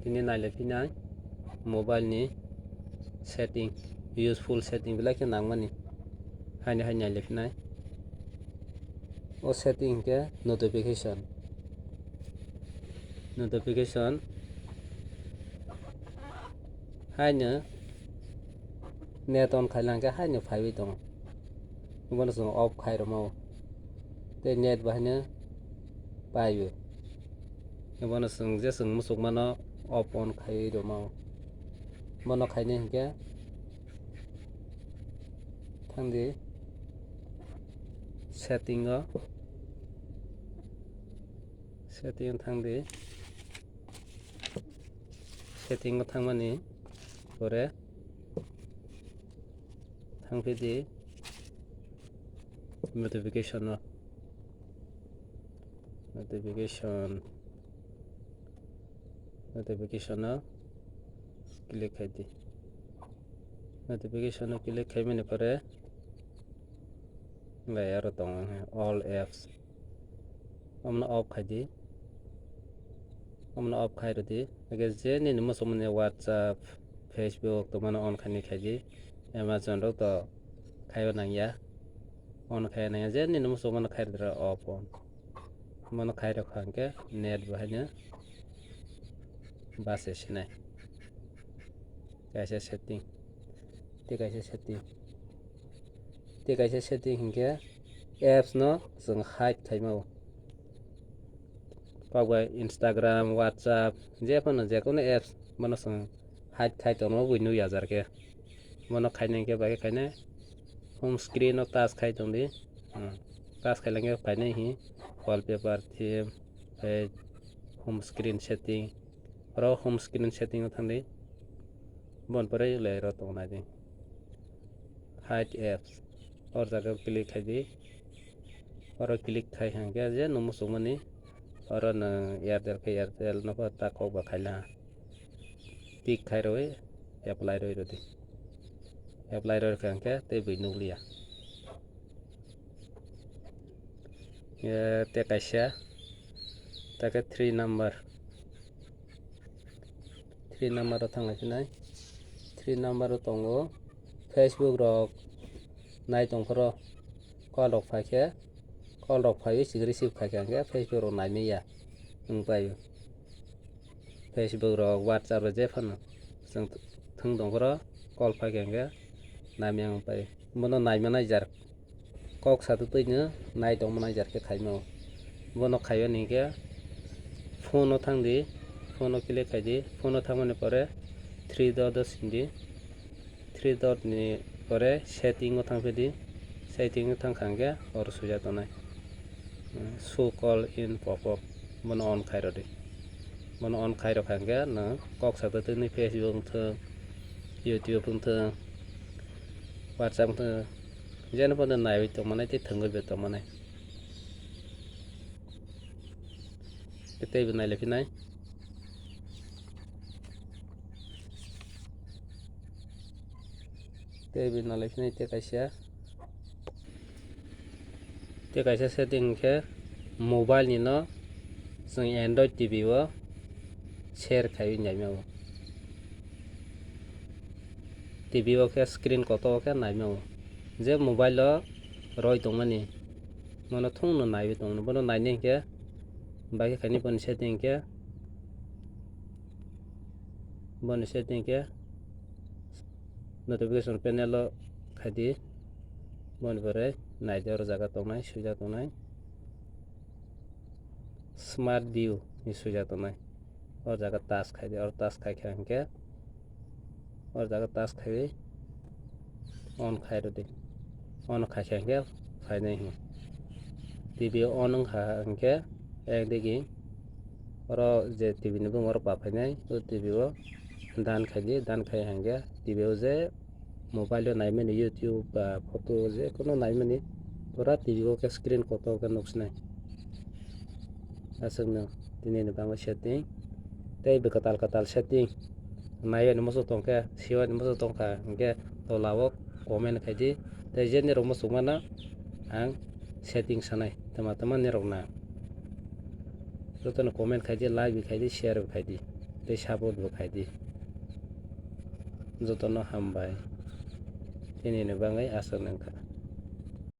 tini nailefina mobile ni setting useful setting bila ke nangmani haini nailefina o setting ke notification haini net on khailang ke haini phaiwi tong bono song off khairamo te net bahne paiyo bono song je song musuk mano off on khai roma mono khaine hingke thangdi setting thangdi setting thangmani pore thangpidi notification click haidi notification click haimani pore layar tong all apps amna off khaidi khairodi age je ni musumne whatsapp facebook to mana on khani khaidi amazon ro to khaiba nangya on khaina je ni musumana khaidra off on mana khaira khangke net bahanya base sinai kaisa setting hingke apps no jeng hide khaimo pagwa instagram whatsapp jekono apps mano song hide khai tono buinu yajar ke mano khaine ke bage khaine home screen no touch khai tongdi touch khailange khaine hi wallpaper theme home screen setting ro home screen setting thangdi bon pore le ro tongna di hide apps or jaga click khaidi oro click khai hangke je numusumani oro na airtel no ta ko ba khaila tik khai roi apply roi hangke te buinuglia te kaisa take 3 number thangla sinai 3 number tongo facebook rok nai tongphoro call rok phai receive khai hangke facebook rok naimai ya paio facebook rok whatsapp rok je phano jeng thung tongphoro call phai hangke naimai ang paio bono naimani jar kok satutui no nai tongmani jar ke khaimo bono khaiyoni hingke phone no thangdi phone click khaidi phone thangmani pore 3 dot sindi 3 dot ni pore setting thangpedi setting thangkhangke or suja tonai show call in pop up mono on khairodi mono on khairo khangke na kok satutui ni facebook thang youtube thang whatsapp thang jeno pono naiwi tongmanai te thangoi be tongmanai tei nailefina te kaisa setting ke mobile ni no jeng android tv o share khai naimao tv o ke screen koto ke naimao je mobile o roi tongmani mono thungno naiwi tongno bono naine ke bage khani bon setting ke notification panel o khaidi bon pore naijor jaga tongnai suja tongnai smart view ni suja tongnai or jaga touch khaidi or touch khai hangke or jaga touch khai on khairodi on khai hangke phainai hi tv on hangke ekdigi oro je tv ni bungor papainai o tv o dan khai hangke tv o je mobile o naimani youtube ba photo je kono naimani pura tv o ke screen koto ke nuksinai asungno tini ni bangma setting tei katal setting nayo ni musu tongke siwa ni musu tongkha hingke tolao comment khaidi tei je ni rok musukmano ang setting sanai tama ni rok na jotono comment khaidi like bi khaidi share bi khaidi। tei support bo khai di jotono hambai tini ni bagui asok nangkha.